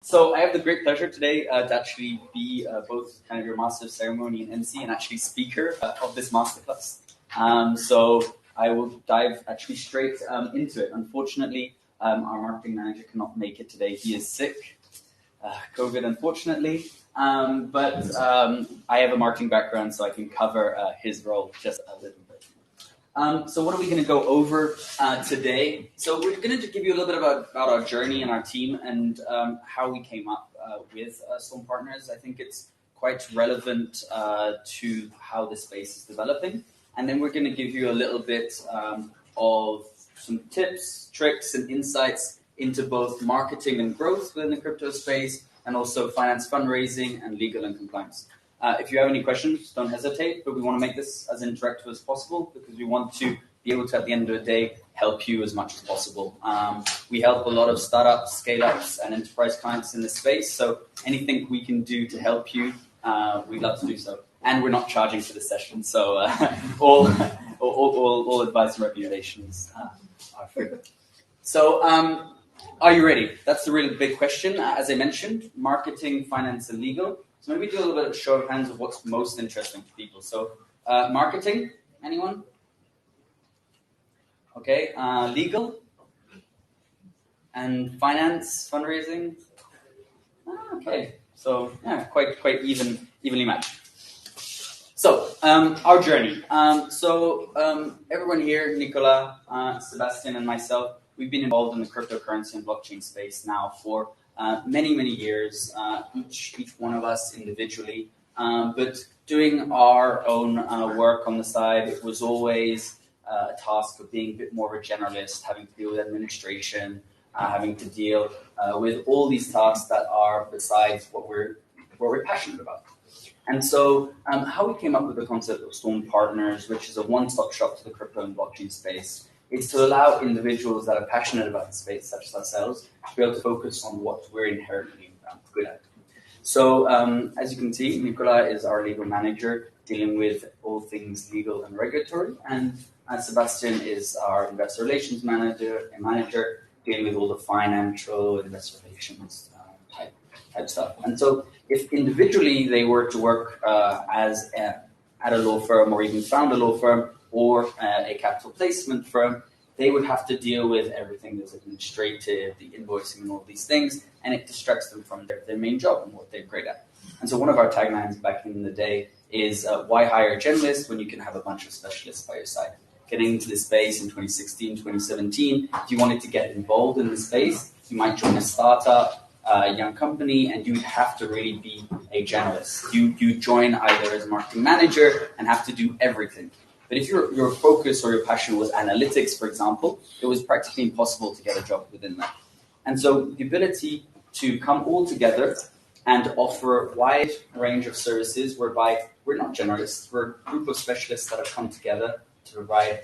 So I have the great pleasure today to actually be both kind of your master of ceremony and MC and actually speaker of this masterclass. So I will dive actually straight into it. Unfortunately, our marketing manager cannot make it today. He is sick, COVID unfortunately, but I have a marketing background so I can cover his role just a little bit. So what are we going to go over today? So we're going to give you a little bit about our journey and our team and how we came up with Storm Partners. I think it's quite relevant to how the space is developing. And then we're going to give you a little bit of some tips, tricks, and insights into both marketing and growth within the crypto space, and also finance, fundraising, and legal and compliance. If you have any questions, don't hesitate, but we want to make this as interactive as possible because we want to be able to, at the end of the day, help you as much as possible. We help a lot of startups, scale-ups, and enterprise clients in this space, so anything we can do to help you, we'd love to do so. And we're not charging for the session, so all advice and recommendations are free. So, are you ready? That's the really big question. As I mentioned, marketing, finance, and legal. So maybe do a little bit of show of hands of what's most interesting to people. So marketing, anyone? Okay, legal and finance, fundraising. Okay, so yeah, quite evenly matched. So our journey. Everyone here, Nicola, Sebastian, and myself, we've been involved in the cryptocurrency and blockchain space now for many years, each one of us individually, but doing our own work on the side. It was always a task of being a bit more of a generalist, having to deal with administration, having to deal with all these tasks that are besides what we're passionate about. And so how we came up with the concept of Storm Partners, which is a one-stop shop to the crypto and blockchain space, is to allow individuals that are passionate about the space, such as ourselves, to be able to focus on what we're inherently good at. So, as you can see, Nicola is our legal manager, dealing with all things legal and regulatory, and Sebastian is our investor relations manager, dealing with all the financial investor relations type stuff. And so, if individually they were to work at a law firm or even found a law firm, or a capital placement firm, they would have to deal with everything that's administrative, the invoicing and all these things, and it distracts them from their main job and what they're great at. And so one of our taglines back in the day is, why hire a generalist when you can have a bunch of specialists by your side? Getting into this space in 2016, 2017, if you wanted to get involved in the space, you might join a startup, a young company, and you would have to really be a generalist. You join either as a marketing manager and have to do everything. But if your focus or your passion was analytics, for example, it was practically impossible to get a job within that. And so the ability to come all together and offer a wide range of services whereby we're not generalists, we're a group of specialists that have come together to provide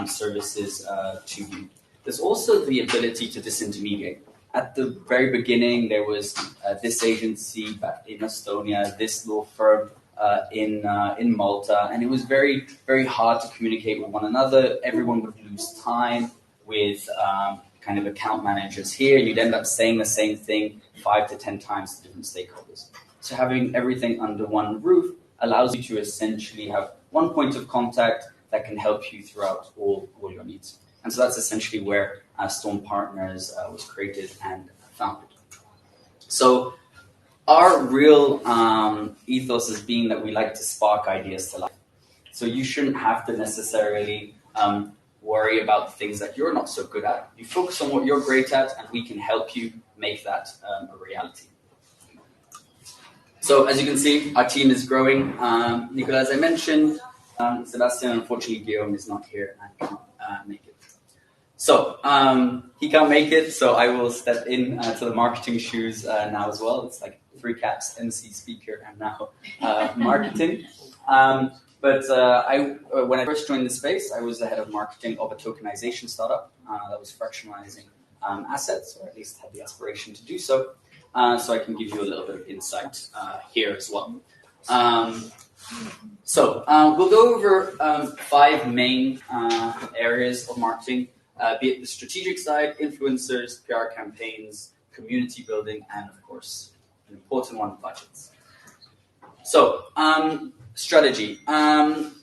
services to you. There's also the ability to disintermediate. At the very beginning, there was this agency back in Estonia, this law firm in Malta, and it was very hard to communicate with one another. Everyone would lose time with kind of account managers here. You'd end up saying the same thing 5 to 10 times to different stakeholders. So having everything under one roof allows you to essentially have one point of contact that can help you throughout all your needs. And so that's essentially where Storm Partners was created and founded. So our real ethos is being that we like to spark ideas to life. So you shouldn't have to necessarily worry about things that you're not so good at. You focus on what you're great at, and we can help you make that a reality. So as you can see, our team is growing. Nicola, as I mentioned, Sebastian, unfortunately, Guillaume is not here and cannot make it. So he can't make it, so I will step in to the marketing shoes now as well. It's like 3 caps, MC, speaker, and now marketing. But when I first joined the space, I was the head of marketing of a tokenization startup that was fractionalizing assets, or at least had the aspiration to do so. So I can give you a little bit of insight here as well. We'll go over 5 main areas of marketing, be it the strategic side, influencers, PR campaigns, community building, and of course, an important one, budgets. So, strategy.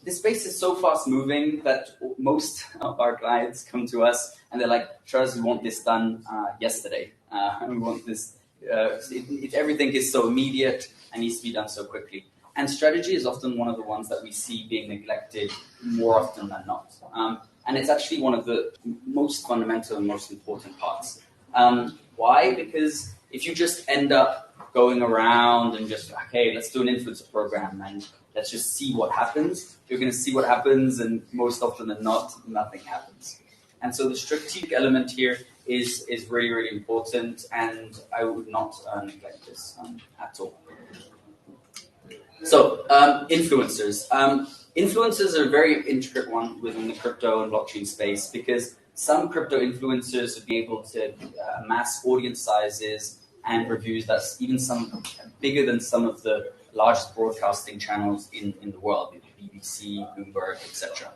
This space is so fast moving that most of our clients come to us and they're like, Sheraz, we want this done yesterday. And we want this, if everything is so immediate and needs to be done so quickly. And strategy is often one of the ones that we see being neglected more often than not. And it's actually one of the most fundamental and most important parts. Why? Because if you just end up going around and just, okay, let's do an influencer program and let's just see what happens, you're going to see what happens, and most often than not, nothing happens. And so the strategic element here is really, really important, and I would not neglect this at all. So, influencers. Influencers are a very intricate one within the crypto and blockchain space, because some crypto influencers would be able to amass audience sizes and reviews that's even some bigger than some of the largest broadcasting channels in the world, BBC, Bloomberg, etc.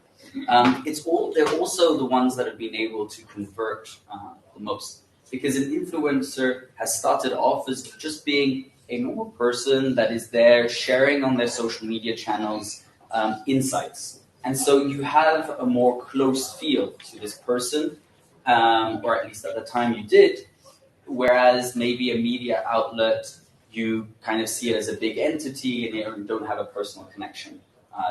They're also the ones that have been able to convert the most, because an influencer has started off as just being a normal person that is there sharing on their social media channels insights. And so you have a more close feel to this person, or at least at the time you did, whereas maybe a media outlet, you kind of see it as a big entity and you don't have a personal connection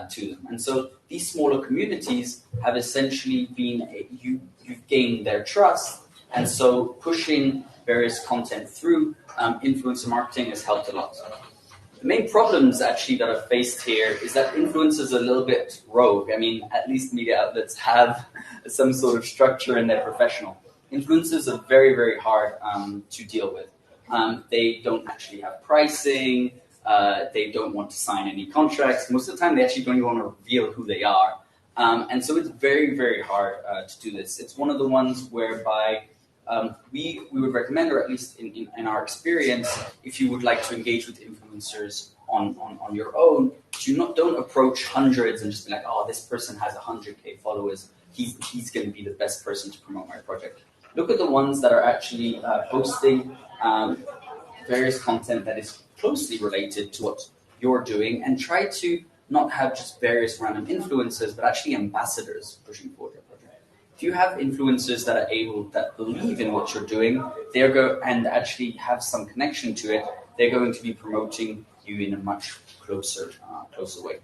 to them. And so these smaller communities have essentially been, you've gained their trust, and so pushing various content through influencer marketing has helped a lot. The main problems actually that are faced here is that influencers are a little bit rogue. I mean, at least media outlets have some sort of structure in their professional. Influencers are very, very hard to deal with. They don't actually have pricing. They don't want to sign any contracts. Most of the time, they actually don't even want to reveal who they are. And so it's very, very hard to do this. It's one of the ones whereby we would recommend, or at least in our experience, if you would like to engage with influencers on your own, don't approach hundreds and just be like, oh, this person has 100K followers. He's going to be the best person to promote my project. Look at the ones that are actually posting various content that is closely related to what you're doing, and try to not have just various random influencers, but actually ambassadors pushing forward your project. If you have influencers that believe in what you're doing, and actually have some connection to it, they're going to be promoting you in a much closer way.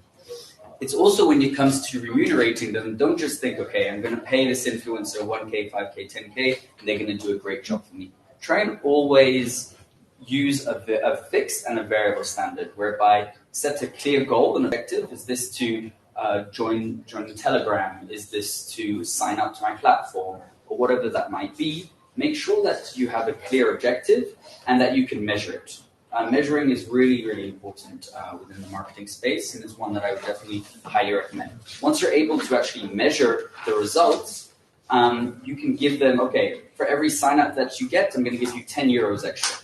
It's also, when it comes to remunerating them, don't just think, okay, I'm going to pay this influencer 1K, 5K, 10K, and they're going to do a great job for me. Try and always use a fixed and a variable standard, whereby set a clear goal and objective. Is this to join the Telegram? Is this to sign up to my platform? Or whatever that might be. Make sure that you have a clear objective and that you can measure it. Measuring is really, really important within the marketing space, and is one that I would definitely highly recommend. Once you're able to actually measure the results, you can give them, okay, for every sign up that you get, I'm going to give you 10 euros extra.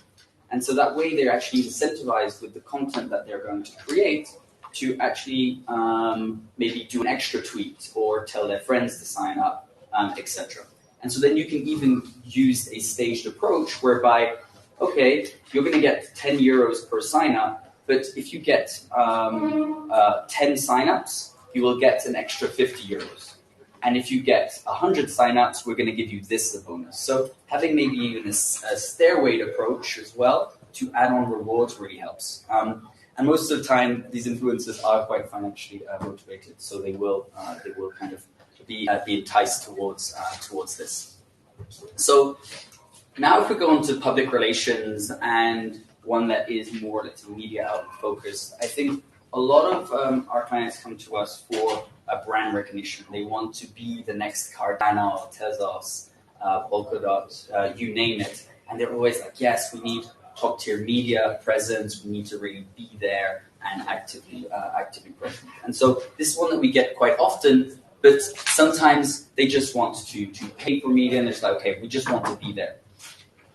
And so that way they're actually incentivized with the content that they're going to create to actually maybe do an extra tweet or tell their friends to sign up, etc. And so then you can even use a staged approach whereby, okay, you're going to get 10 euros per sign up, but if you get 10 signups, you will get an extra 50 euros. And if you get 100 signups, we're going to give you this as a bonus. So having maybe even a stairway approach as well to add on rewards really helps. And most of the time, these influencers are quite financially motivated, so they will kind of be enticed towards this. So now if we go on to public relations, and one that is more, let's say, media outlet focused, I think a lot of our clients come to us for brand recognition. They want to be the next Cardano, Tezos, Polkadot, you name it. And they're always like, yes, we need top tier media presence. We need to really be there and actively present. And so this is one that we get quite often, but sometimes they just want to pay for media, and it's like, okay, we just want to be there.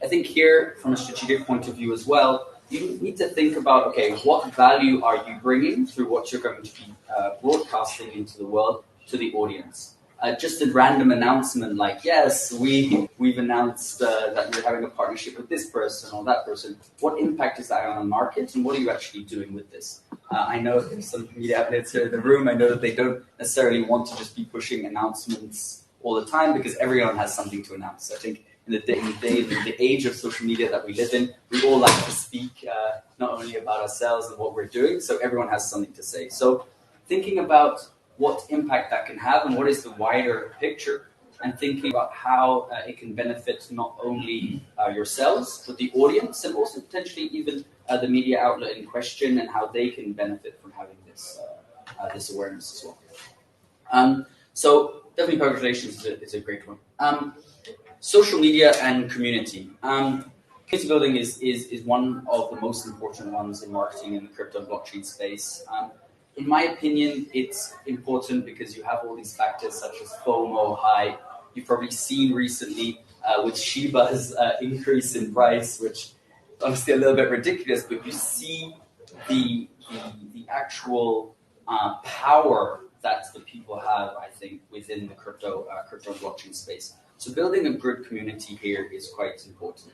I think here, from a strategic point of view as well, you need to think about, okay, what value are you bringing through what you're going to be broadcasting into the world to the audience? just a random announcement like, yes, we've announced that we're having a partnership with this person or that person. What impact is that on the market, and what are you actually doing with this? I know there's some media outlets here in the room. I know that they don't necessarily want to just be pushing announcements all the time because everyone has something to announce. I think in the age of social media that we live in, we all like to speak not only about ourselves and what we're doing, so everyone has something to say. So thinking about what impact that can have and what is the wider picture, and thinking about how it can benefit not only yourselves, but the audience, and also potentially even the media outlet in question, and how they can benefit from having this awareness as well. So definitely public relations is a great one. Social media and community. Community building is one of the most important ones in marketing in the crypto and blockchain space. In my opinion, it's important because you have all these factors such as FOMO, hype. You've probably seen recently with Shiba's increase in price, which is honestly a little bit ridiculous, but you see the actual power that the people have, I think, within the crypto blockchain space. So building a good community here is quite important.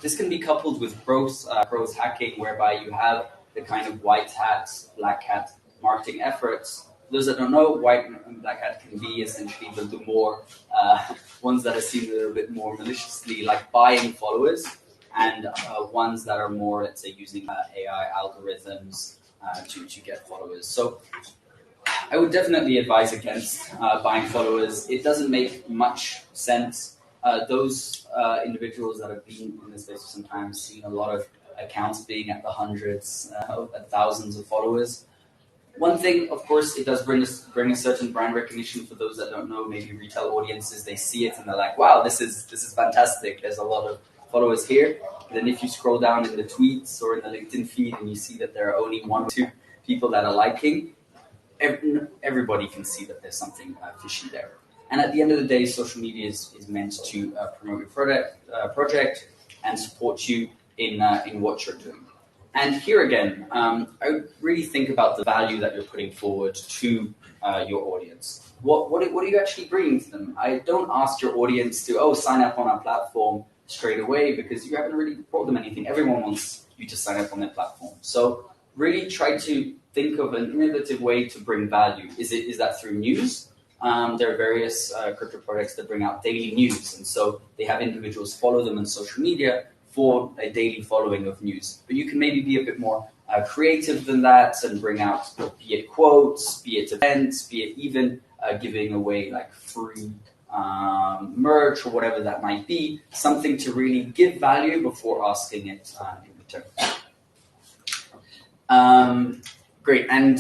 This can be coupled with growth hacking, whereby you have the kind of white hat, black hat marketing efforts. Those that don't know, white and black hat can be essentially the more ones that are seen a little bit more maliciously, like buying followers, and ones that are more, let's say, using AI algorithms to get followers. So I would definitely advise against buying followers. It doesn't make much sense. Those individuals that have been in this space for some time seen a lot of accounts being at the hundreds, thousands of followers. One thing, of course, it does bring a certain brand recognition for those that don't know. Maybe retail audiences, they see it and they're like, "Wow, this is fantastic. There's a lot of followers here." And then if you scroll down in the tweets or in the LinkedIn feed and you see that there are only 1 or 2 people that are liking, everybody can see that there's something fishy there. And at the end of the day, social media is meant to promote your project and support you in what you're doing. And here again, I really think about the value that you're putting forward to your audience. What are you actually bringing to them? I don't ask your audience to sign up on our platform straight away, because you haven't really brought them anything. Everyone wants you to sign up on their platform. So really try to think of an innovative way to bring value. Is that through news? There are various crypto products that bring out daily news, and so they have individuals follow them on social media for a daily following of news. But you can maybe be a bit more creative than that and bring out, be it quotes, be it events, be it even giving away like free merch or whatever that might be, something to really give value before asking it in return. Great, and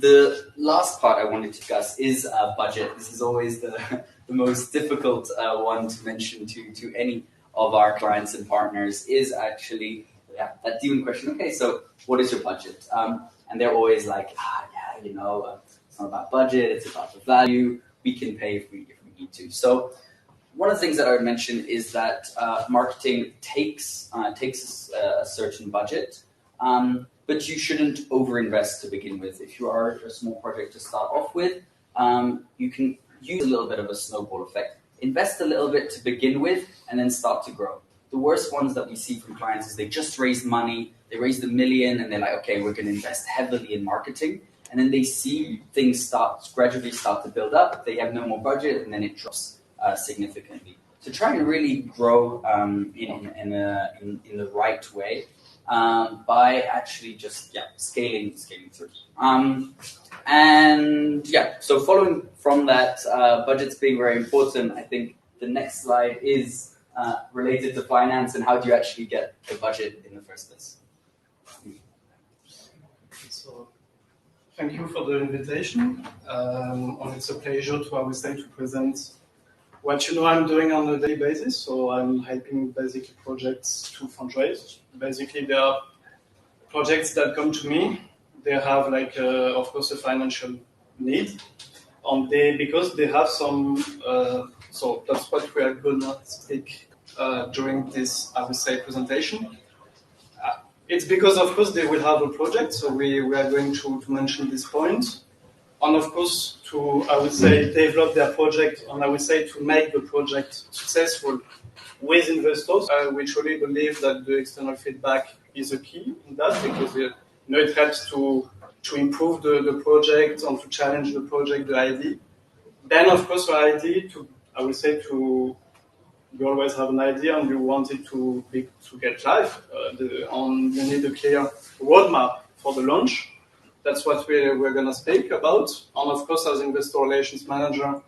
the last part I wanted to discuss is budget. This is always the most difficult one to mention to any of our clients and partners, is actually that demon question. Okay, so what is your budget? And they're always like, it's not about budget, it's about the value. We can pay if we need to. So one of the things that I would mention is that marketing takes a certain budget. But you shouldn't overinvest to begin with. If you are a small project to start off with, you can use a little bit of a snowball effect. Invest a little bit to begin with, and then start to grow. The worst ones that we see from clients is they just raised money, they raised $1 million, and they're like, okay, we're going to invest heavily in marketing. And then they see things gradually start to build up. They have no more budget, and then it drops significantly. So try and really grow in the right way. By actually just scaling through. So following from that, budgets being very important, I think the next slide is related to finance and how do you actually get a budget in the first place. So, thank you for the invitation. It's a pleasure to, I would say, to present what I'm doing on a daily basis. So I'm helping basically projects to fundraise. Basically, there are projects that come to me. They have of course, a financial need, because they have some. So that's what we are gonna speak during this, I would say, presentation. It's because, of course, they will have a project. So we are going to mention this point. and of course to, I would say, develop their project, and I would say to make the project successful with investors. We truly believe that the external feedback is a key in that, because it helps to improve the project and to challenge the project, the idea. Then, of course, the idea I would say you always have an idea and you want it to get live, and you need a clear roadmap for the launch. That's what we're going to speak about. And of course, as investor relations manager,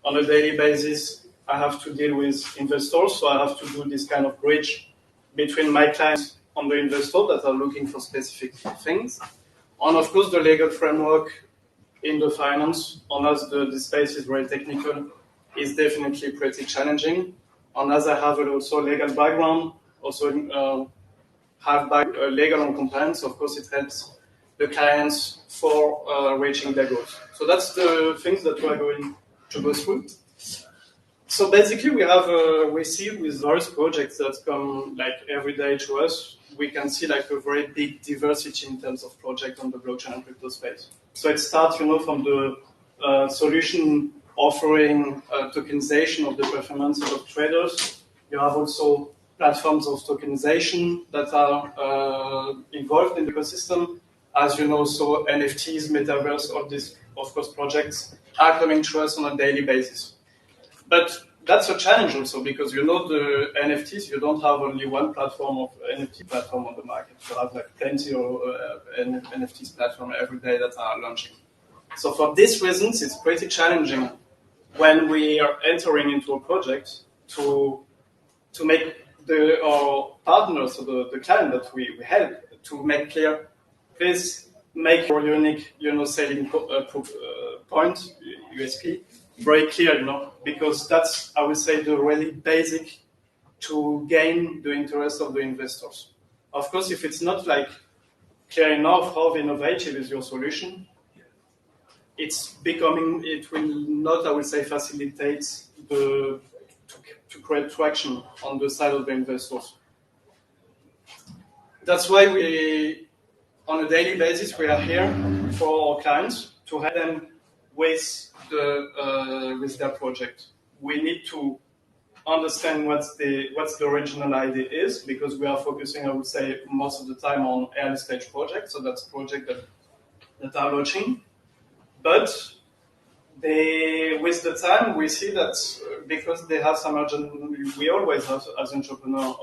on a daily basis, I have to deal with investors, so I have to do this kind of bridge between my clients and the investor that are looking for specific things. And of course, the legal framework in the finance, and as the space is very technical, is definitely pretty challenging. And as I have also legal background, also have legal and compliance, of course, it helps the clients for reaching their goals. So that's the things that we are going to go through. So basically, we see with various projects that come like every day to us, we can see like a very big diversity in terms of project on the blockchain and crypto space. So it starts, from the solution offering tokenization of the performances of traders. You have also platforms of tokenization that are involved in the ecosystem. As you know, so NFTs, metaverse, all these, of course, projects are coming to us on a daily basis. But that's a challenge also, because the NFTs, you don't have only one platform of NFT platform on the market. You have like plenty of NFTs platform every day that are launching. So for these reasons, it's pretty challenging when we are entering into a project to make our partners, or the client that we help, to make clear, please make your unique, selling point, USP, very clear, because that's, I would say, the really basic to gain the interest of the investors. Of course, if it's not like clear enough how innovative is your solution, it will not, I would say, facilitate to create traction on the side of the investors. That's why on a daily basis, we are here for our clients to help them with their project. We need to understand what's the original idea is, because we are focusing, I would say, most of the time on early stage projects. So that's projects that are launching. But with the time, we see that because they have some urgent, we always have as entrepreneurs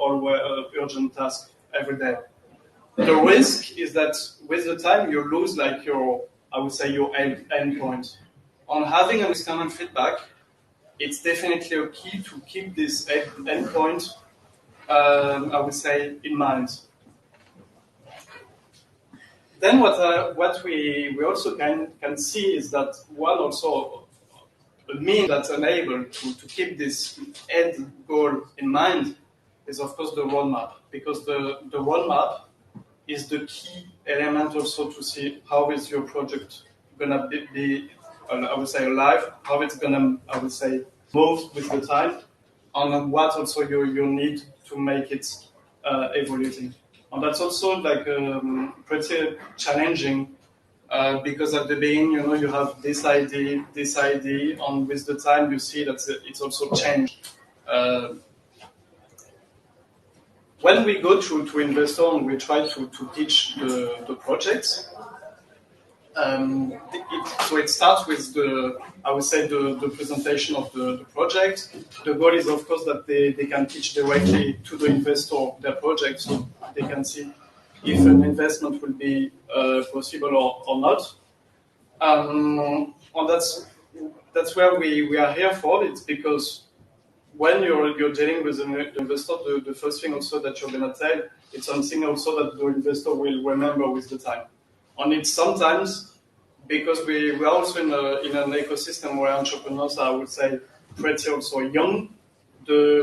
urgent tasks every day. The risk is that with the time you lose your end point. On having an external feedback, it's definitely a key to keep this end point, I would say, in mind. Then what we also can see is that one also a mean that's unable to keep this end goal in mind is, of course, the roadmap, because the roadmap is the key element also to see how is your project gonna be I would say, alive, how it's gonna, I would say, move with the time, and what also you need to make it evolving. And that's also pretty challenging because at the beginning, you have this idea, and with the time you see that it's also changed. When we go to investor and we try to teach the projects, so it starts with the presentation of the project. The goal is, of course, that they can teach directly to the investor their project, so they can see if an investment will be possible or not. And that's where we are here for. It's because when you're dealing with an investor, the first thing also that you're gonna tell, it's something also that the investor will remember with the time. And it's sometimes because we are also in an ecosystem where entrepreneurs are, I would say, pretty also young. I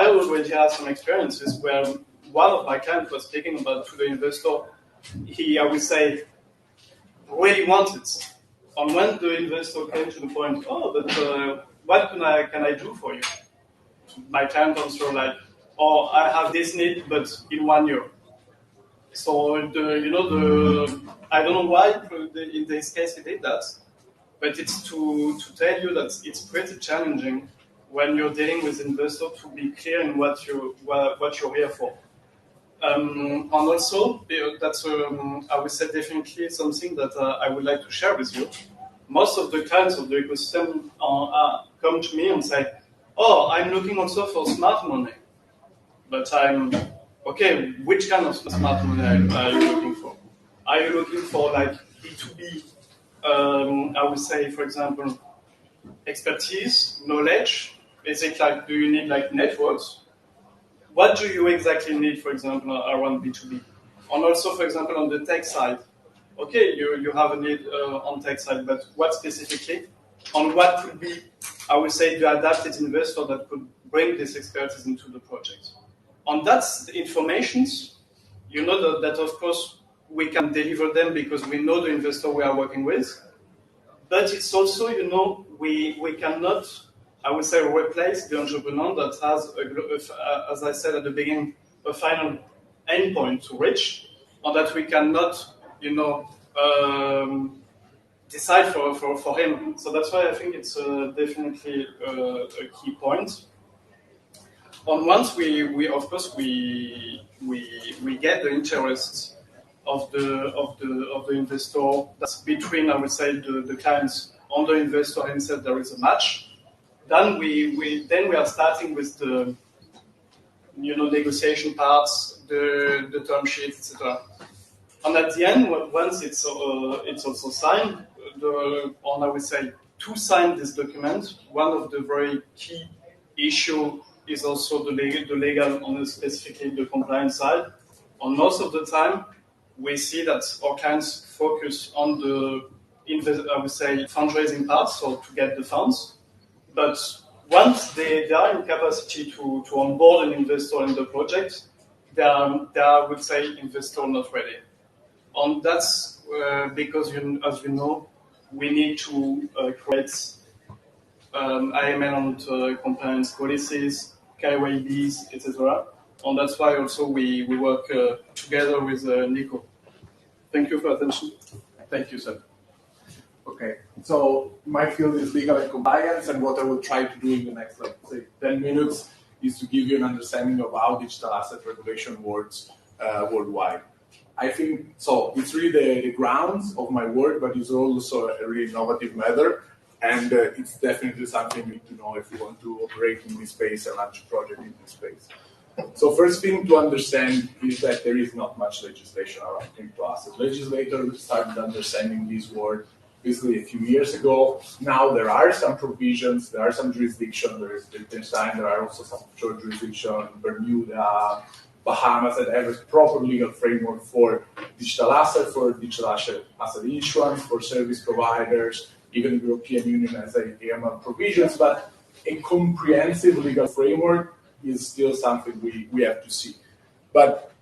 already had some experiences where one of my clients was speaking about to the investor. He, I would say, really wanted. And when the investor came to the point, what can I do for you? My client answered like, I have this need, but in 1 year. So I don't know why in this case he did that, but it's to tell you that it's pretty challenging when you're dealing with investors to be clear in what you're here for. And also, that's I would say definitely something that I would like to share with you. Most of the clients of the ecosystem come to me and say, "Oh, I'm looking also for smart money," but I'm okay. Which kind of smart money are you looking for? Are you looking for like B2B? I would say, for example, expertise, knowledge. Is it like, do you need like networks? What do you exactly need, for example, around B2B? And also, for example, on the tech side, okay, you have a need on tech side, but what specifically? On what could be, I would say, the adapted investor that could bring this expertise into the project? And that's the informations, that of course we can deliver them because we know the investor we are working with, but it's also, we cannot, I would say, replace the entrepreneur that has, as I said at the beginning, a final endpoint to reach, or that we cannot, decide for him. So that's why I think it's definitely a key point. And once we of course we get the interest of the investor, that's between, I would say, the clients and the investor himself, there is a match. Then we are starting with the negotiation parts, the term sheets, etc. And at the end, once it's also signed, I would say, to sign this document, one of the very key issue is also the legal on specifically the compliance side. On most of the time, we see that our clients focus on the, I would say, fundraising part, so to get the funds. But once they are in capacity to onboard an investor in the project, they are, I would say, investor not ready. And that's because, as you know, we need to create AML and compliance policies, KYBs, etc. And that's why also we work together with Nico. Thank you for attention. Thank you, sir. Okay, so my field is legal and compliance, and what I will try to do in the next, like, say, 10 minutes is to give you an understanding of how digital asset regulation works worldwide. I think, so it's really the grounds of my work, but it's also a really innovative matter, and it's definitely something you need to know if you want to operate in this space and launch a project in this space. So first thing to understand is that there is not much legislation around crypto assets. Legislators started understanding this word basically a few years ago. Now there are some provisions, there are some jurisdictions, there is Liechtenstein, there are also some offshore jurisdictions, Bermuda, Bahamas, that have a proper legal framework for digital assets, for digital asset issuance, for service providers. Even the European Union has AML provisions, but a comprehensive legal framework is still something we have to see. But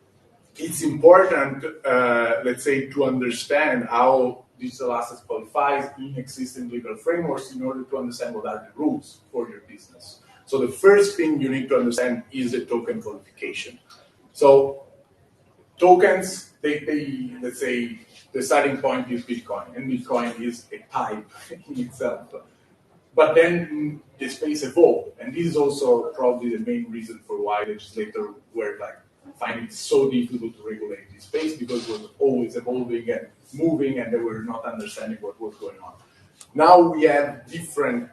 it's important, let's say, to understand how digital assets qualifies in existing legal frameworks in order to understand what are the rules for your business. So the first thing you need to understand is the token qualification. So tokens, they let's say, the starting point is Bitcoin, and Bitcoin is a type in itself. But then the space evolved, and this is also probably the main reason for why legislators were finding it so difficult to regulate this space, because it was always evolving and moving, and they were not understanding what was going on. Now we have different,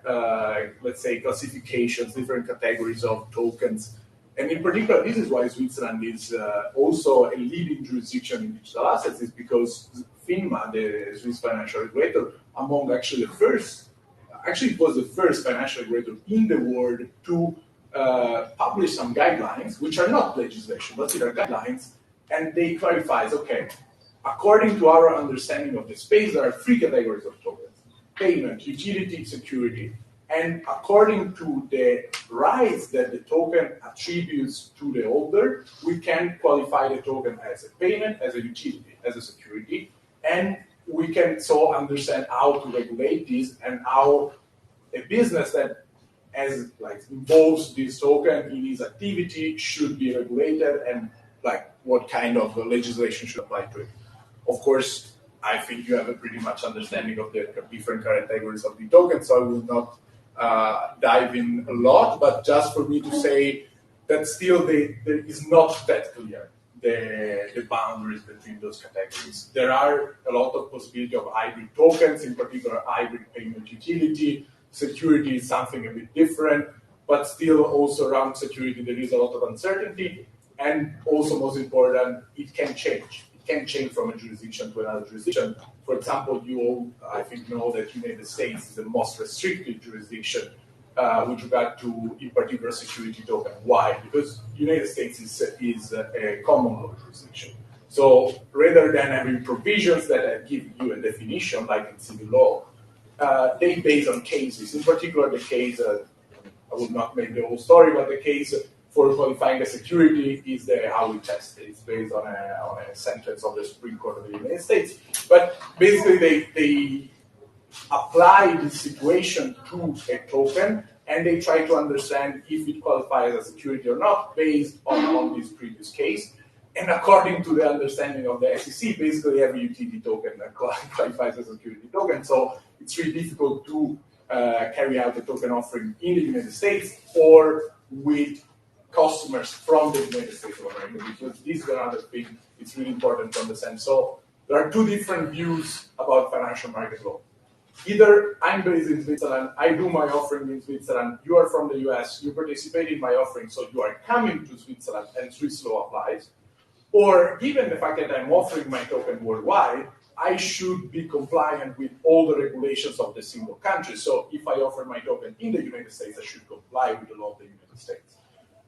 let's say, classifications, different categories of tokens. And in particular, this is why Switzerland is also a leading jurisdiction in digital assets, is because FINMA, the Swiss financial regulator, among actually the first, it was the first financial regulator in the world to publish some guidelines, which are not legislation, but they are guidelines, and they clarify, okay, according to our understanding of the space, there are three categories of tokens: payment, utility, security. And according to the rights that the token attributes to the holder, we can qualify the token as a payment, as a utility, as a security, and we can so understand how to regulate this and how a business that involves this token in its activity should be regulated and what kind of legislation should apply to it. Of course, I think you have a pretty much understanding of the different categories of the token, so I will not dive in a lot, but just for me to say that still there is not that clear the boundaries between those categories. There are a lot of possibility of hybrid tokens, in particular hybrid payment utility. Security is something a bit different, but still also around security there is a lot of uncertainty, and also most important, it can change. It can change from a jurisdiction to another jurisdiction. For example, you all, I think, know that United States is the most restricted jurisdiction with regard to, in particular, security token. Why? Because United States is a common law jurisdiction. So rather than having provisions that give you a definition, like in civil law, they base on cases. In particular, the case, I will not make the whole story, but the case for qualifying a security is how we test it. It's based on a sentence of the Supreme Court of the United States. But basically, they apply this situation to a token, and they try to understand if it qualifies as a security or not based on this previous case. And according to the understanding of the SEC, basically every utility token qualifies as a security token. So it's really difficult to carry out a token offering in the United States or with customers from the United States of America, because this is another thing it's really important to understand. So there are two different views about financial market law. Either I'm based in Switzerland, I do my offering in Switzerland, you are from the US, you participate in my offering, so you are coming to Switzerland and Swiss law applies. Or given the fact that I'm offering my token worldwide, I should be compliant with all the regulations of the single country. So if I offer my token in the United States, I should comply with the law of the United States.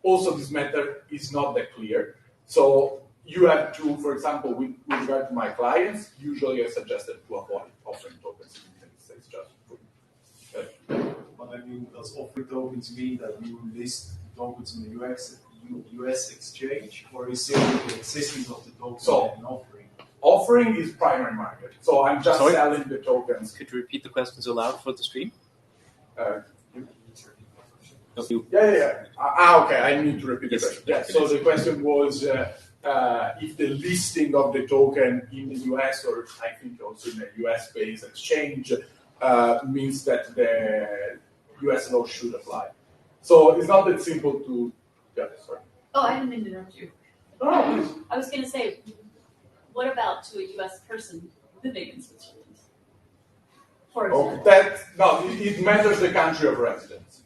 Also, this matter is not that clear. So you have to, for example, with regard to my clients, usually I suggested to avoid offering tokens in the United States just for But I mean, does offering tokens mean that you list tokens in the US exchange, or is it the existence of the token and offering? Offering is primary market. So I'm just selling the tokens. Could you repeat the questions aloud for the stream? Okay, I need to repeat the question. Yeah, so the question was if the listing of the token in the US, or I think also in a US-based exchange, means that the US law should apply. So it's not that simple to... Yeah, sorry. Oh, I didn't mean to interrupt you. Oh, please. I was going to say, what about to a U.S. person living in Switzerland? For example. It matters the country of residence.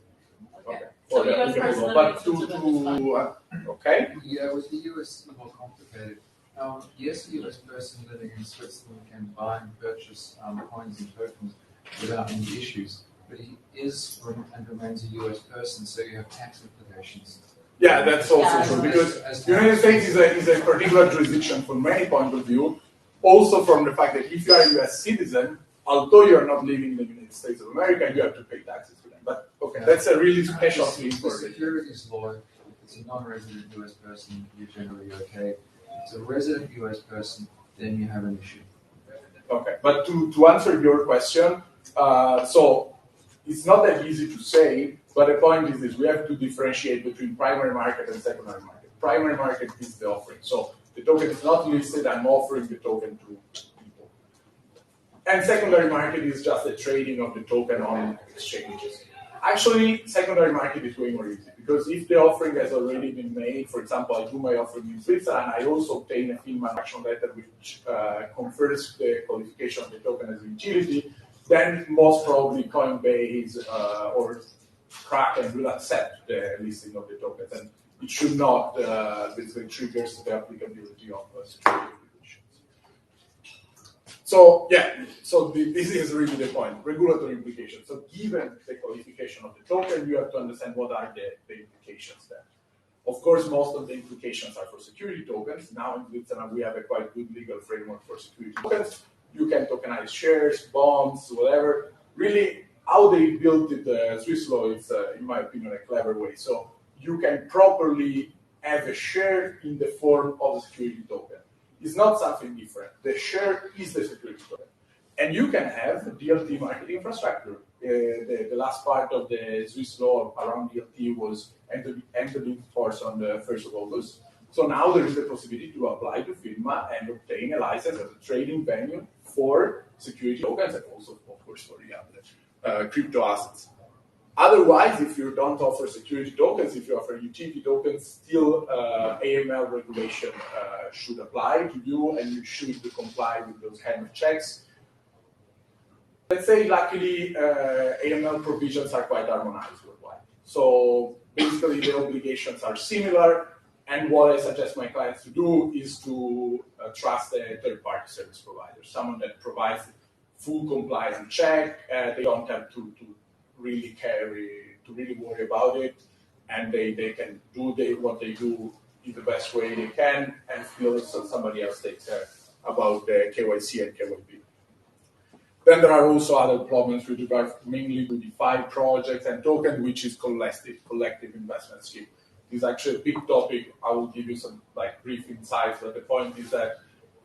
Okay. So a U.S. person living in Switzerland is fine. Okay. Yeah, with the US, it's more complicated. Yes, a US person living in Switzerland can buy and purchase coins and tokens without any issues, but he is and remains a US person, so you have tax implications. Yeah, that's also true, because the United States is a particular jurisdiction from many points of view, also from the fact that if you are a US citizen, although you are not living in the United States of America, you have to pay taxes for them. But okay, that's a really special thing for the securities law. If it's a non-resident US person, you're generally okay. If it's a resident US person, then you have an issue. Okay, but to answer your question, so it's not that easy to say, but the point is this: we have to differentiate between primary market and secondary market. Primary market is the offering. So the token is not listed, I'm offering the token to people. And secondary market is just the trading of the token on exchanges. Actually, secondary market is way more easy, because if the offering has already been made, for example, I do my offering in Switzerland, I also obtain a FINMA action letter which confers the qualification of the token as a utility, then most probably Coinbase or Kraken will accept the listing of the tokens, and it should not basically triggers the applicability of security obligations. So this is really the point, regulatory implications. So given the qualification of the token, you have to understand what are the implications there. Of course, most of the implications are for security tokens. Now in Switzerland, we have a quite good legal framework for security tokens. You can tokenize shares, bonds, whatever. Really, how they built it, Swiss law, is, in my opinion, a clever way. So you can properly have a share in the form of a security token. It's not something different. The share is the security token. And you can have a DLT market infrastructure. The last part of the Swiss law around DLT was entered into force on the 1st of August. So now there is the possibility to apply to FINMA and obtain a license as a trading venue for security tokens and also, of course, for the other crypto assets. Otherwise, if you don't offer security tokens, if you offer utility tokens, still AML regulation should apply to you, and you should comply with those kind of checks. Let's say, luckily, AML provisions are quite harmonized worldwide. So basically, the obligations are similar, and what I suggest my clients to do is to trust a third-party service provider, someone that provides full compliance check. They don't have to really worry about it, and they can do what they do in the best way they can, and feel so somebody else takes care about the KYC and KYB. Then there are also other problems with regard mainly to DeFi projects and token, which is collective investment scheme. This is actually a big topic. I will give you some brief insights, but the point is that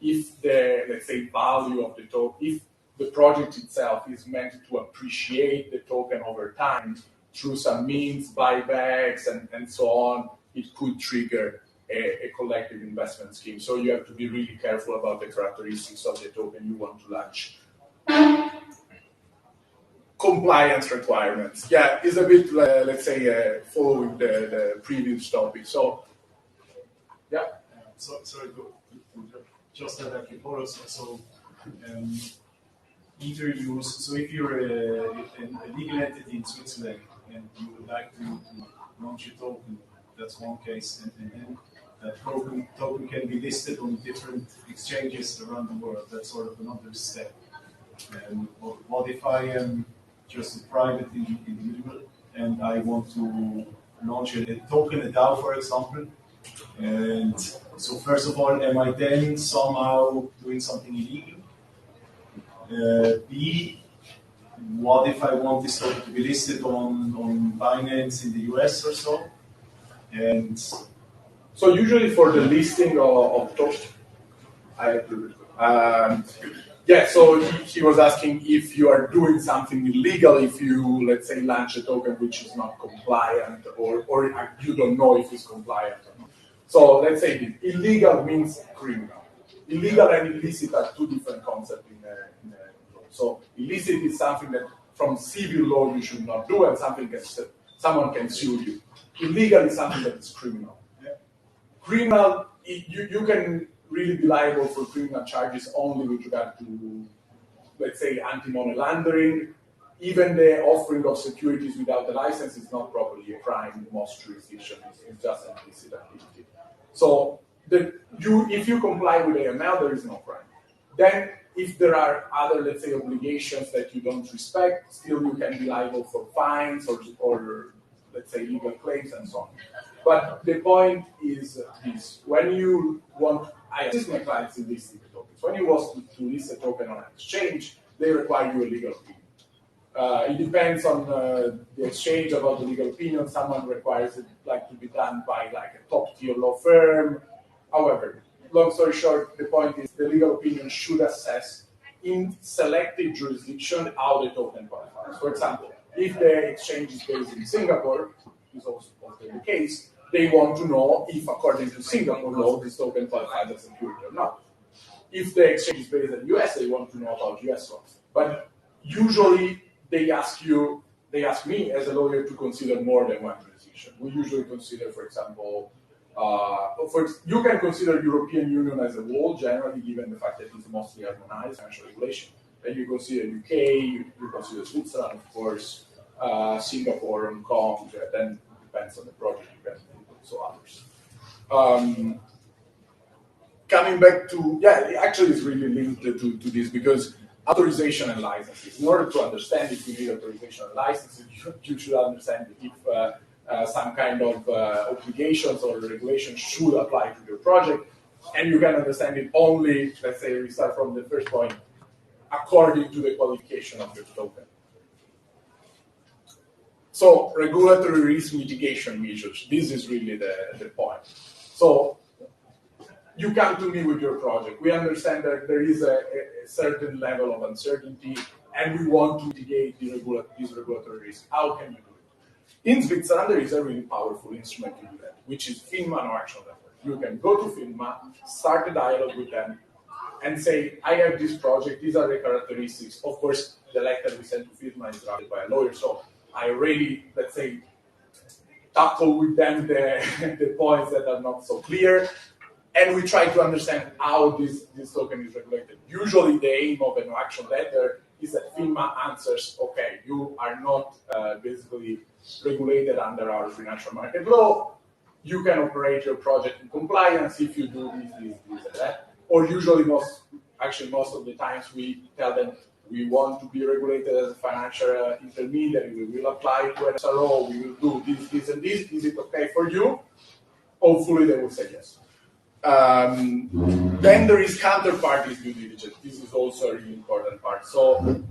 if the, let's say, value of the token, if the project itself is meant to appreciate the token over time through some means, buybacks, and so on, it could trigger a collective investment scheme. So you have to be really careful about the characteristics of the token you want to launch. Compliance requirements. Yeah, is a bit, let's say, following the previous topic. So, yeah. Sorry, just that I can follow. So, either use, so if you're a legal entity in Switzerland and you would like to launch your token, that's one case, and then that token can be listed on different exchanges around the world. That's sort of another step. What if I am just a private individual and I want to launch a token, a DAO, for example? And so first of all, am I then somehow doing something illegal? B, what if I want this token to be listed on Binance in the US or so? And so usually for the listing of tokens, I agree with you. Yeah, so he was asking if you are doing something illegal if you, let's say, launch a token which is not compliant or you don't know if it's compliant or not. So let's say this. Illegal means criminal. Illegal and illicit are two different concepts in law. So illicit is something that from civil law you should not do, and someone can sue you. Illegal is something that is criminal. Yeah? Criminal, you can really be liable for criminal charges only with regard to, let's say, anti-money laundering. Even the offering of securities without a license is not properly a crime in most jurisdictions. It's just an illicit activity. So if you comply with AML, there is no crime. Then if there are other, let's say, obligations that you don't respect, still you can be liable for fines or let's say, legal claims and so on. But the point is this: when you want, I assist my clients in listing the tokens. When you want to list a token on an exchange, they require you a legal opinion. It depends on the exchange about the legal opinion. Someone requires it to be done by a top tier law firm. However, long story short, the point is the legal opinion should assess in selected jurisdiction how the token qualifies. For example, if the exchange is based in Singapore, which is also often the case, they want to know if, according to Singapore law, this token qualifies as security or not. If the exchange is based in the US, they want to know about US laws. But usually they ask me as a lawyer to consider more than one jurisdiction. We usually consider, for example, you can consider European Union as a whole, generally, given the fact that it's mostly harmonized financial regulation. Then you consider UK, you consider Switzerland, of course, Singapore, Hong Kong, then it depends on the project, you can also others. Coming back to, it actually is really linked to this, because authorization and licenses. In order to understand if you need authorization and licenses, you should understand if some kind of obligations or regulations should apply to your project, and you can understand it only, let's say we start from the first point, according to the qualification of your token. So regulatory risk mitigation measures, this is really the point. So you come to me with your project. We understand that there is a certain level of uncertainty, and we want to mitigate this regulatory risk. How can you do it? In Switzerland, there is a really powerful instrument to do that, which is FINMA no action letter. You can go to FINMA, start a dialogue with them, and say, I have this project, these are the characteristics. Of course, the letter we send to FINMA is drafted by a lawyer, so I really, let's say, tackle with them the points that are not so clear, and we try to understand how this token is regulated. Usually the aim of a no action letter is that FINMA answers, okay, you are not basically regulated under our financial market law, you can operate your project in compliance if you do this, and that. Or usually most of the times we tell them we want to be regulated as a financial intermediary, we will apply to an SRO, we will do this, and this. Is it okay for you? Hopefully they will say yes. Then there is counterparty due diligence. This is also a really important part. So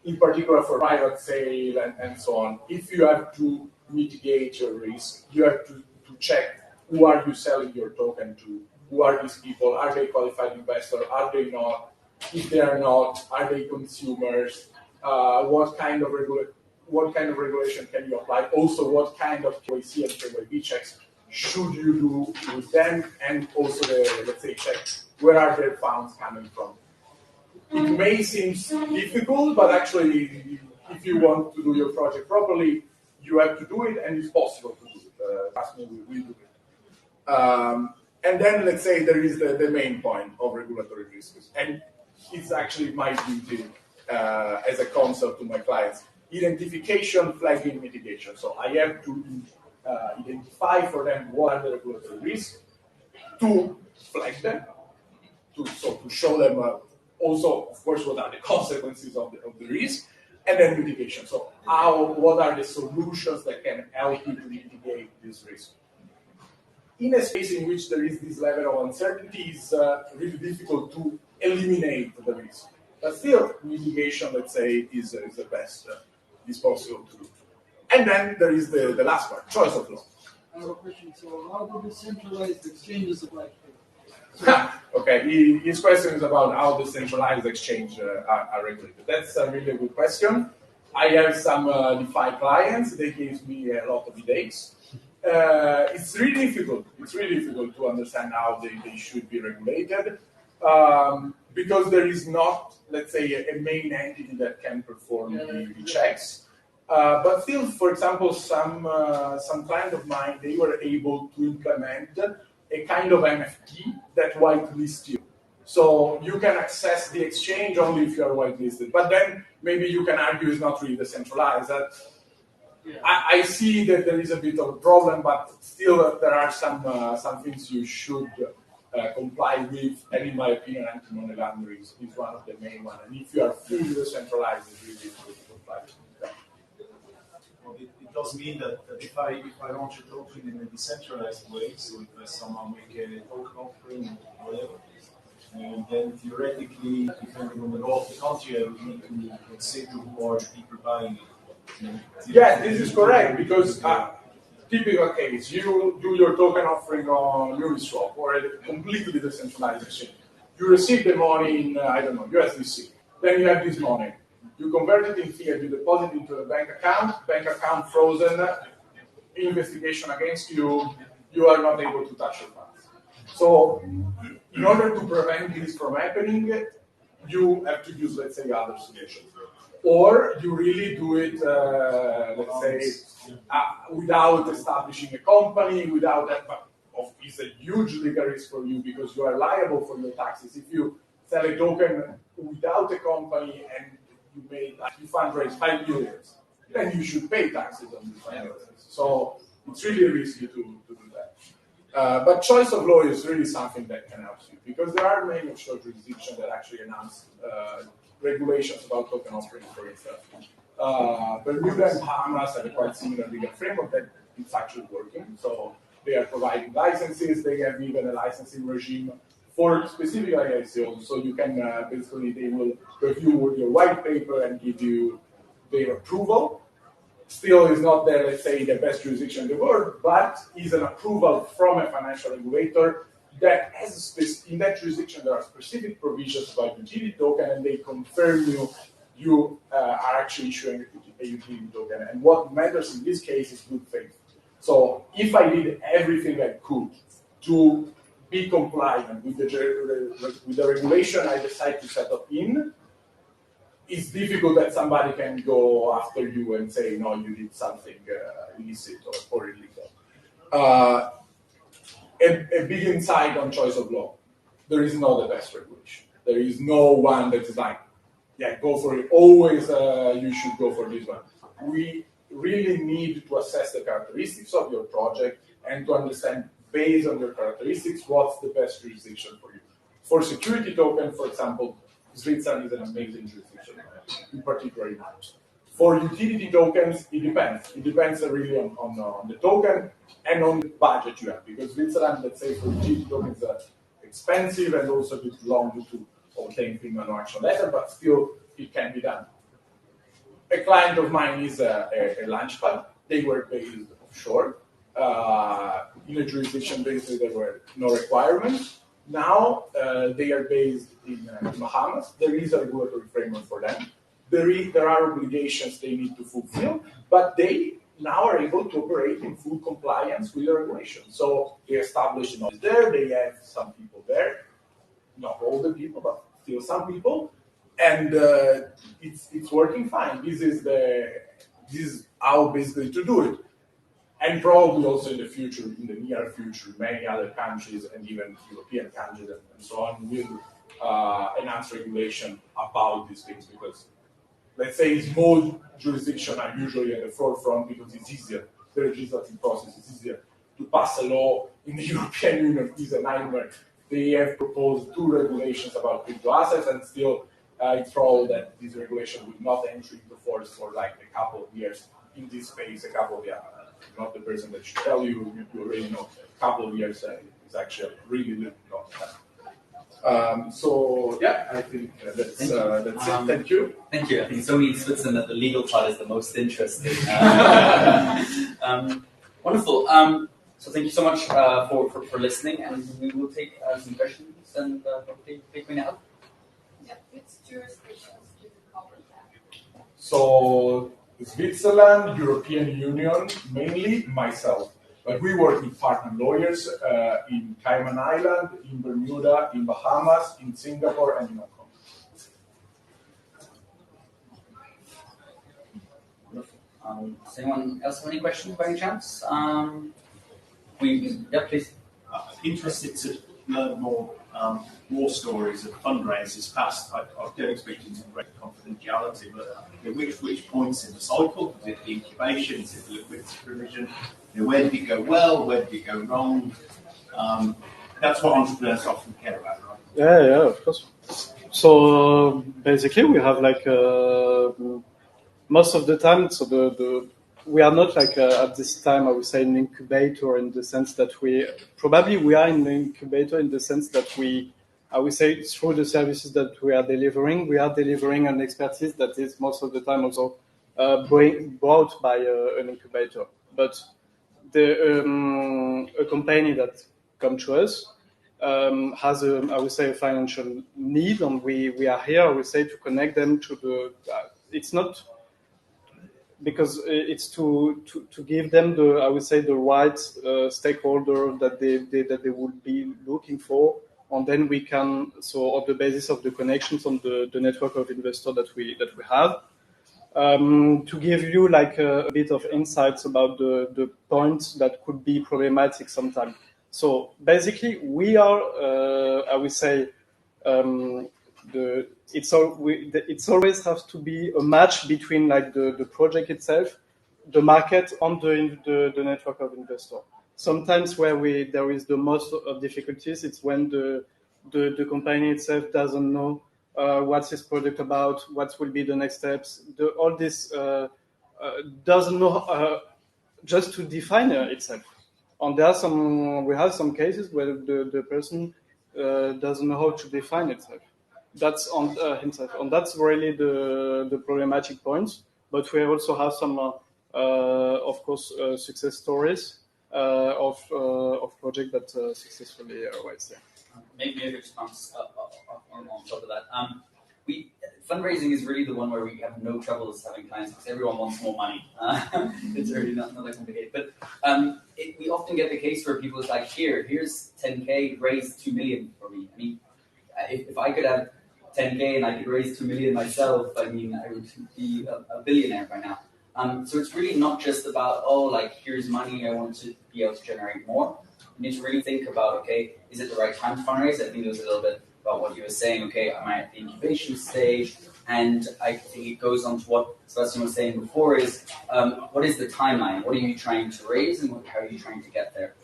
in particular for private sale and so on, if you have to mitigate your risk, you have to check who are you selling your token to, who are these people, are they qualified investors, are they not, if they are not, are they consumers, what kind of regulation can you apply, also what kind of KYC and KYB checks should you do with them, and also let's say check where are their funds coming from. It may seem difficult, but actually if you want to do your project properly, you have to do it, and it's possible to do it. Trust me, we do it. And then let's say there is the main point of regulatory risks, and it's actually my duty as a counsel to my clients: identification, flagging, mitigation. So I have to identify for them what are the regulatory risks, to flag them, to show them also, of course, what are the consequences of the risk, and then mitigation. So what are the solutions that can help you to mitigate this risk? In a space in which there is this level of uncertainty, it's really difficult to eliminate the risk. But still, mitigation, let's say, is the best is possible to do. And then there is the last part, choice of law. I have a question. So how do decentralized exchanges apply? Okay, his question is about how decentralized exchange are regulated. That's a really good question. I have some DeFi clients. They gave me a lot of headaches. It's really difficult. It's really difficult to understand how they should be regulated because there is not, let's say, a main entity that can perform the checks. But still, for example, some client of mine, they were able to implement a kind of NFT that whitelist you. So you can access the exchange only if you are whitelisted. But then maybe you can argue it's not really decentralized. I see that there is a bit of a problem, but still there are some things you should comply with. And in my opinion, anti-money laundering is one of the main ones. And if you are fully decentralized, it's really difficult to comply with that. Well, it does mean that if I launch a token in a decentralized way, so if I somehow make a token offering or whatever, then theoretically, depending on the law of the country, I would need to consider who are the people buying it. Yeah, this is correct, because typical case, you do your token offering on Uniswap or a completely decentralized exchange. You receive the money in, USDC. Then you have this money. You convert it in fiat, you deposit it into a bank account frozen, investigation against you, you are not able to touch your funds. So, in order to prevent this from happening, you have to use, let's say, other solutions. Or you really do it, let's say, without establishing a company, without that, but it's a huge legal risk for you because you are liable for your taxes. If you sell a token without a company and you fundraise 5 million, then you should pay taxes on the finances. So it's really risky to do that. But choice of law is really something that can help you because there are many offshore jurisdictions that actually announce regulations about token offering, for instance. Bermuda and Bahamas have a quite similar legal framework that it's actually working. So they are providing licenses. They have even a licensing regime for specific ICOs. So you can basically, they will review your white paper and give you their approval. Still is not there, let's say, the best jurisdiction in the world, but is an approval from a financial regulator that has in that jurisdiction there are specific provisions about utility token, and they confirm you are actually issuing a utility token. And what matters in this case is good faith. So if I did everything I could to be compliant with the regulation I decide to set up in, it's difficult that somebody can go after you and say, no, you did something illicit or illegal. A big insight on choice of law. There is not the best regulation. There is no one that is like, yeah, go for it. Always you should go for this one. We really need to assess the characteristics of your project and to understand, based on your characteristics, what's the best jurisdiction for you. For security token, for example, Switzerland is an amazing jurisdiction, in particular in March. For utility tokens, it depends. It depends really on the token and on the budget you have. Because Switzerland, let's say, for utility tokens are expensive and also a bit long to obtain premium no action letter, but still it can be done. A client of mine is a launchpad. They were based offshore. In a jurisdiction based, there were no requirements. Now they are based in Bahamas. There is a regulatory framework for them. There are obligations they need to fulfill, but they now are able to operate in full compliance with the regulation. So they established an office there. They have some people there, not all the people, but still some people, and it's working fine. This is how basically to do it. And probably also in the future, in the near future, many other countries and even European countries and so on will enhance regulation about these things, because let's say small jurisdictions are usually at the forefront because it's easier. The legislative process is easier. To pass a law in the European Union is a nightmare. They have proposed 2 regulations about crypto assets, and still it's probable that this regulation will not enter into force for like a couple of years in this space. A couple of years. Not the person that should tell you, you already know. A couple of years is actually really long time. So yeah, I think that's it. Thank you. Thank you. I think it's only in Switzerland that the legal part is the most interesting. Wonderful. So thank you so much for listening, and we will take some questions and hopefully take me out. Yeah, which jurisdictions do you cover that? So Switzerland, European Union, mainly myself. But we work with partner lawyers in Cayman Island, in Bermuda, in Bahamas, in Singapore, and in Hong Kong. Does anyone else have any questions by any chance? Yeah, please. Interested to learn more war stories of fundraisers past. I don't expect you to break confidentiality, but which points in the cycle? Is it the incubation? Is it the liquidity provision? Where did it go well? Where did it go wrong? That's what entrepreneurs often care about, right? Yeah, of course. So basically, we have like most of the time. So we are not like at this time, I would say, an incubator in the sense that we are in the incubator in the sense that I would say, through the services that we are delivering an expertise that is most of the time also brought by an incubator. But a company that comes to us has I would say, a financial need, and we are here, I would say, to connect them to the. It's not. Because it's to give them I would say, the right stakeholder that they would be looking for, and then we can, so on the basis of the connections on the network of investors that we have, to give you like a bit of insights about the points that could be problematic sometimes. So basically, we are I would say. It's always has to be a match between like the project itself, the market, and the network of investors. Sometimes where there is the most of difficulties, it's when the company itself doesn't know what's its product about, what will be the next steps. All this doesn't know just to define itself. And we have some cases where the person doesn't know how to define itself. That's on himself, and that's really the problematic points. But we also have some, of course, success stories of projects that successfully arise there. Maybe a response on top of that. fundraising is really the one where we have no troubles having clients because everyone wants more money. It's really not that complicated. But we often get the case where people are like, here's 10K, raise 2 million for me. I mean, if I could have 10K and I could raise 2 million myself, I mean, I would be a billionaire by now. So it's really not just about, here's money, I want to be able to generate more. You need to really think about, okay, is it the right time to fundraise? I think it was a little bit about what you were saying, okay, am I at the incubation stage? And I think it goes on to what Sebastian was saying before is, what is the timeline? What are you trying to raise and how are you trying to get there?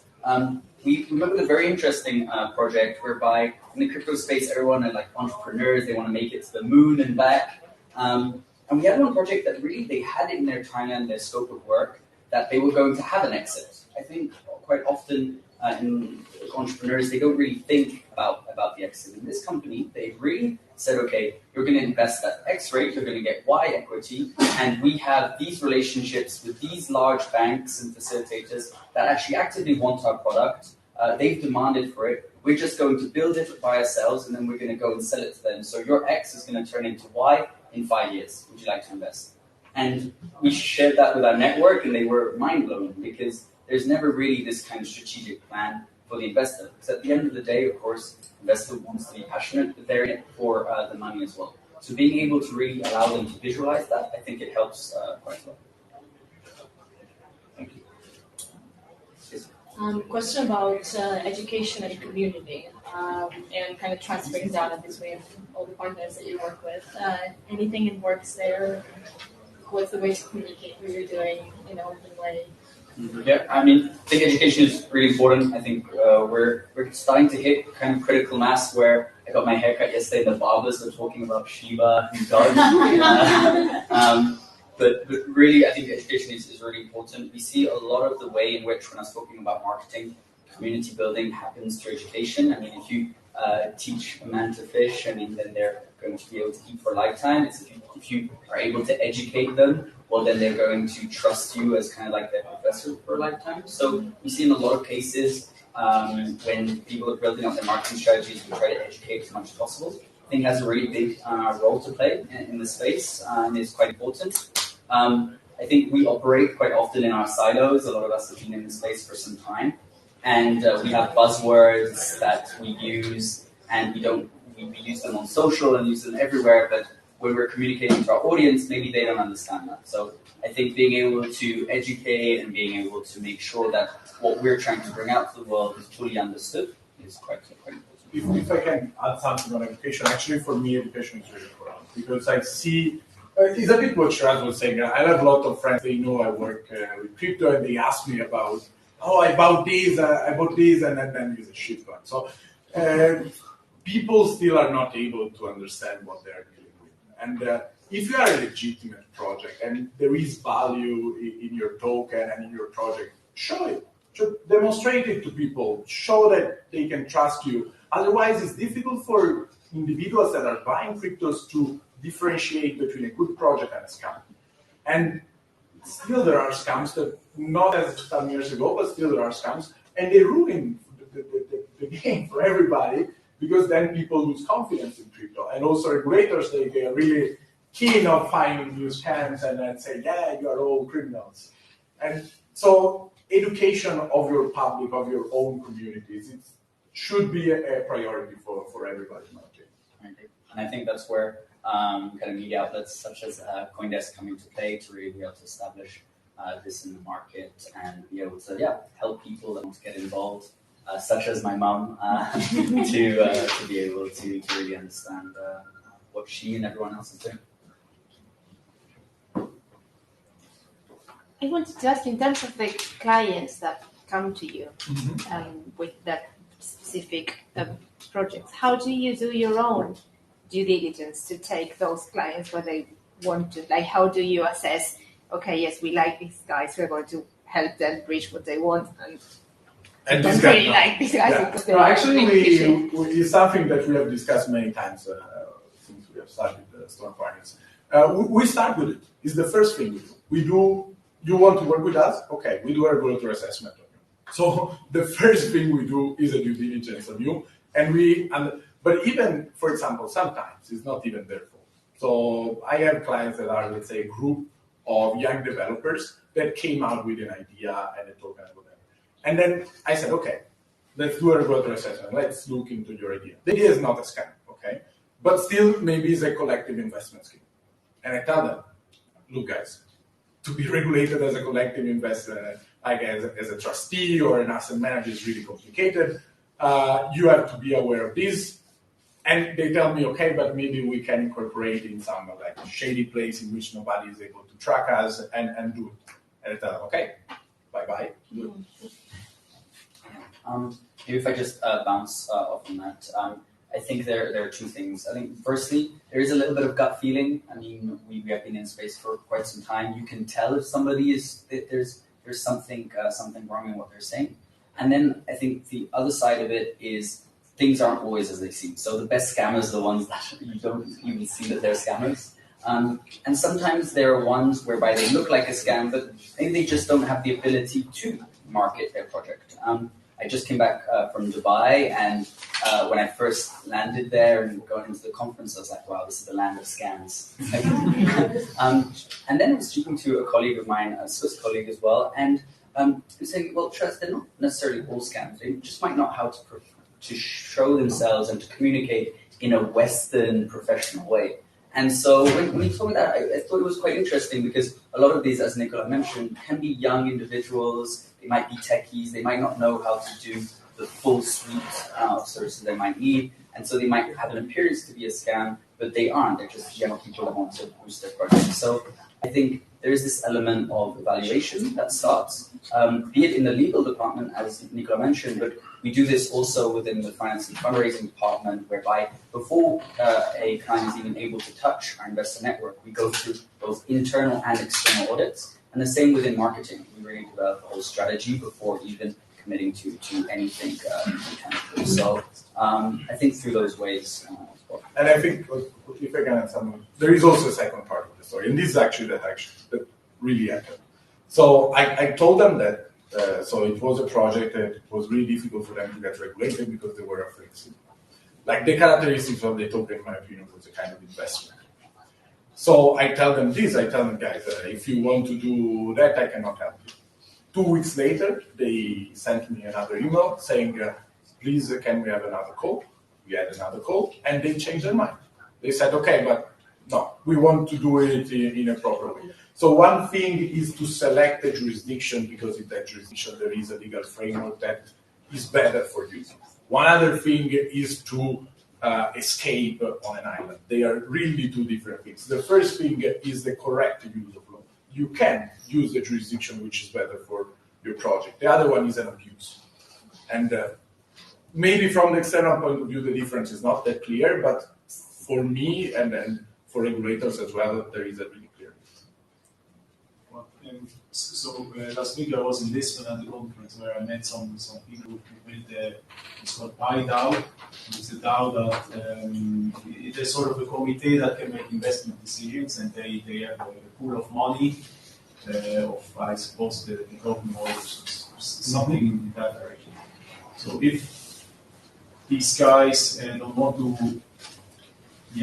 We looked at a very interesting project whereby in the crypto space, everyone are like entrepreneurs, they want to make it to the moon and back. And we had one project that really they had in their timeline, their scope of work, that they were going to have an exit. I think quite often in entrepreneurs, they don't really think about the exit. In this company, they really said, okay, you're going to invest at X rate, you're going to get Y equity, and we have these relationships with these large banks and facilitators that actually actively want our product. They've demanded for it. We're just going to build it by ourselves, and then we're going to go and sell it to them. So your X is going to turn into Y in 5 years. Would you like to invest? And we shared that with our network, and they were mind-blown because there's never really this kind of strategic plan for the investor. Because at the end of the day, of course, the investor wants to be passionate, but they're in it for the money as well. So being able to really allow them to visualize that, I think it helps quite a lot. Thank you. Yes. Question about education and community, and kind of transferring data between all the partners that you work with. Anything that works there? What's the way to communicate what you're doing in an open way? Yeah, I mean, I think education is really important. I think we're starting to hit kind of critical mass where I got my haircut yesterday and the barbers were talking about Shiba and God. But really, I think education is really important. We see a lot of the way in which, when I was talking about marketing, community building happens through education. I mean, if you teach a man to fish, I mean, then they're going to be able to eat for a lifetime. It's if you are able to educate them, well, then they're going to trust you as kind of like their professor for a lifetime. So we see in a lot of cases when people are building up their marketing strategies, we try to educate as much as possible. I think it has a really big role to play in the space, and it's quite important. I think we operate quite often in our silos. A lot of us have been in the space for some time, and we have buzzwords that we use, and we use them on social and use them everywhere, but when we're communicating to our audience, maybe they don't understand that. So I think being able to educate and being able to make sure that what we're trying to bring out to the world is fully understood is quite important. If I can add something on education, actually for me, education is really important because I see, it's a bit what Sheraz was saying. I have a lot of friends, they know I work with crypto and they ask me about, I bought this, and then use a shit coin. So people still are not able to understand what they're dealing with. And if you are a legitimate project and there is value in your token and in your project, show it. Demonstrate it to people. Show that they can trust you. Otherwise, it's difficult for individuals that are buying cryptos to differentiate between a good project and a scam. And still there are scams that, not as some years ago, but still there are scams. And they ruin the game for everybody because then people lose confidence in crypto. And also regulators, they are really keen on finding new scams and then say, yeah, you are all criminals. And so education of your public, of your own communities, it should be a priority for everybody. And I think that's where kind of media outlets such as CoinDesk come into play to really be able to establish this in the market and be able to help people that want to get involved, such as my mum, to be able to really understand what she and everyone else is doing. I wanted to ask, in terms of the clients that come to you with that specific projects, how do you do your own due diligence to take those clients where they want to? Like, how do you assess, okay, yes, we like these guys, we're going to help them reach what they want, and this don't really like these guys because they actually, it's something that we have discussed many times since we have started the Storm Partners. We start with it. It's the first thing we do. You want to work with us? Okay, we do a regulatory assessment on you. So the first thing we do is a due diligence on you, but even, for example, sometimes it's not even their fault. So I have clients that are, let's say, a group of young developers that came out with an idea and a token about them. And then I said, okay, let's do a regulatory assessment. Let's look into your idea. The idea is not a scam, okay? But still, maybe it's a collective investment scheme. And I tell them, look, guys, to be regulated as a collective investor, like as a trustee or an asset manager is really complicated. You have to be aware of this. And they tell me, okay, but maybe we can incorporate in some like shady place in which nobody is able to track us and do it. And I tell them, okay, bye-bye. Do it. Maybe if I just bounce off on that, I think there are two things. I think firstly, there is a little bit of gut feeling. I mean, we have been in space for quite some time. You can tell if somebody is there's something wrong in what they're saying. And then I think the other side of it is things aren't always as they seem. So the best scammers are the ones that you don't even see that they're scammers. And sometimes there are ones whereby they look like a scam, but maybe they just don't have the ability to market their project. I just came back from Dubai, and when I first landed there and got into the conference, I was like, wow, this is the land of scams. And then I was speaking to a colleague of mine, a Swiss colleague as well, and he was saying, well, Sheraz, they're not necessarily all scams. They just might not know how to show themselves and to communicate in a Western professional way. And so when you told me that, I thought it was quite interesting because a lot of these, as Nicola mentioned, can be young individuals. They might be techies. They might not know how to do the full suite of services they might need. And so they might have an appearance to be a scam, but they aren't. They're just young people that want to boost their project. So I think there is this element of evaluation that starts, be it in the legal department, as Nicola mentioned, but we do this also within the finance and fundraising department, whereby before a client is even able to touch our investor network, we go through both internal and external audits. And the same within marketing. We really develop a whole strategy before even committing to anything tangible. So I think through those ways as well. And I think, if I can add something, there is also a second part of the story, and this is actually that really happened. So I told them that, so it was a project that it was really difficult for them to get regulated because they were afraid. Like the characteristics of the token, in my opinion, was a kind of investment. So I tell them this, I tell them, guys, if you want to do that, I cannot help you. 2 weeks later, they sent me another email saying, please, can we have another call? We had another call, and they changed their mind. They said, okay, but no, we want to do it in a proper way. So one thing is to select a jurisdiction, because in that jurisdiction there is a legal framework that is better for you. One other thing is to escape on an island. They are really two different things. The first thing is the correct use of law. You can use the jurisdiction which is better for your project. The other one is an abuse. And maybe from the external point of view, the difference is not that clear, but for me and then for regulators as well, there is a really clear difference. Well, last week I was in Lisbon at the conference where I met some people who built it's called PyDAO. It's a DAO that it is sort of a committee that can make investment decisions, and they have a pool of money of, I suppose, the government or something in that direction. So if these guys don't want to,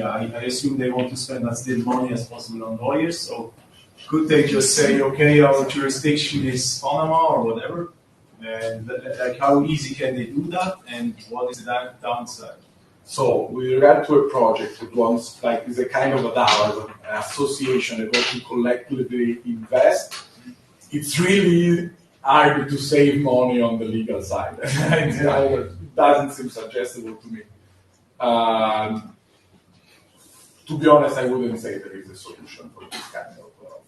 I assume they want to spend as little money as possible on lawyers, so could they just say, okay, our jurisdiction is Panama or whatever? And like, how easy can they do that? And what is the downside? So with regard to a project that wants, like, is a kind of a DAO, an association that wants to collectively invest, it's really hard to save money on the legal side. It doesn't seem suggestible to me. To be honest, I wouldn't say there is a solution for this kind of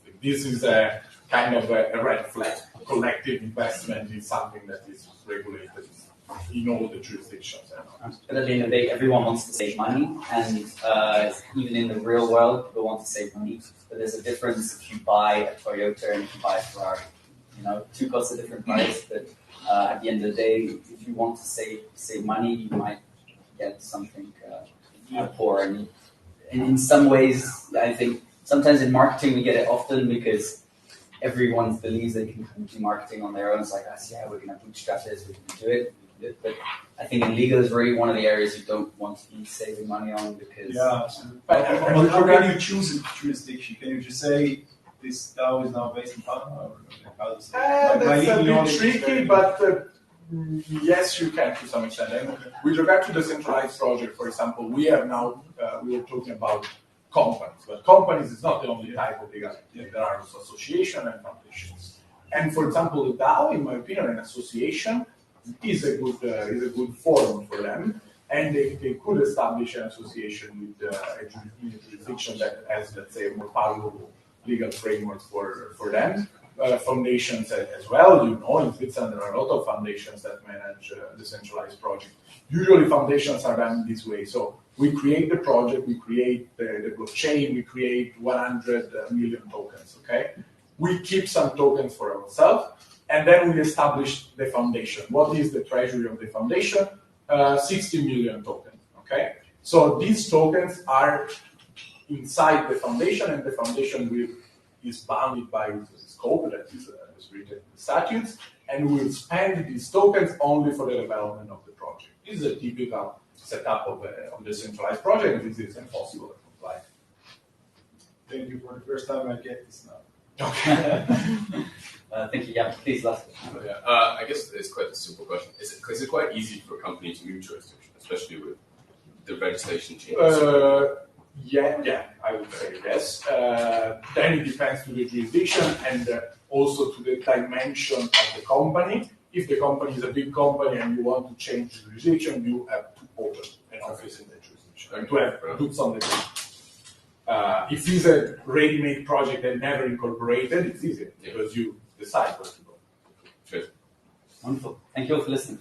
thing. This is a kind of a red flag. Collective investment is something that is regulated in all the jurisdictions. But at the end of the day, everyone wants to save money, and even in the real world, people want to save money. But there's a difference if you buy a Toyota and if you buy a Ferrari. Two costs a different price, but at the end of the day, if you want to save money, you might get something poor. And in some ways, I think sometimes in marketing we get it often because everyone believes they can do marketing on their own. It's like, we're going to bootstrap this, we can do it. it, but I think in legal is really one of the areas you don't want to be saving money on because Yeah, absolutely. But how can you choose a jurisdiction? Can you just say this DAO is now based in Panama? Or how does That's a legal bit knowledge is tricky, very- but yes, you can to some extent. And with regard to the centralized project, for example, we have now, we were talking about companies, but companies is not the only type of legal entity. There are also associations and foundations. And for example, the DAO, in my opinion, an association is a good forum for them, and they could establish an association with a jurisdiction that has, let's say, a more powerful legal framework for them. Foundations as well, you know, in Switzerland there are a lot of foundations that manage decentralized projects. Usually foundations are done this way. So we create the project, we create the blockchain, we create 100 million tokens, okay? We keep some tokens for ourselves, and then we establish the foundation. What is the treasury of the foundation? 60 million tokens, okay? So these tokens are inside the foundation, and the foundation is bounded by the scope that is written in the statutes, and we will spend these tokens only for the development of the project. This is a typical setup of a decentralized project. This is impossible to comply. Thank you for the first time I get this now. Okay. thank you. Yeah, please, last. I guess it's quite a simple question. Is it quite easy for a company to move jurisdiction, especially with the legislation changes? Yeah, I would say yes. Then it depends to the jurisdiction and also to the dimension of the company. If the company is a big company and you want to change the jurisdiction, you have to open an office in that jurisdiction and to have boots on the ground. If it's a ready-made project and never incorporated, it's easier because you decide where to go. Cheers. Wonderful. Thank you all for listening.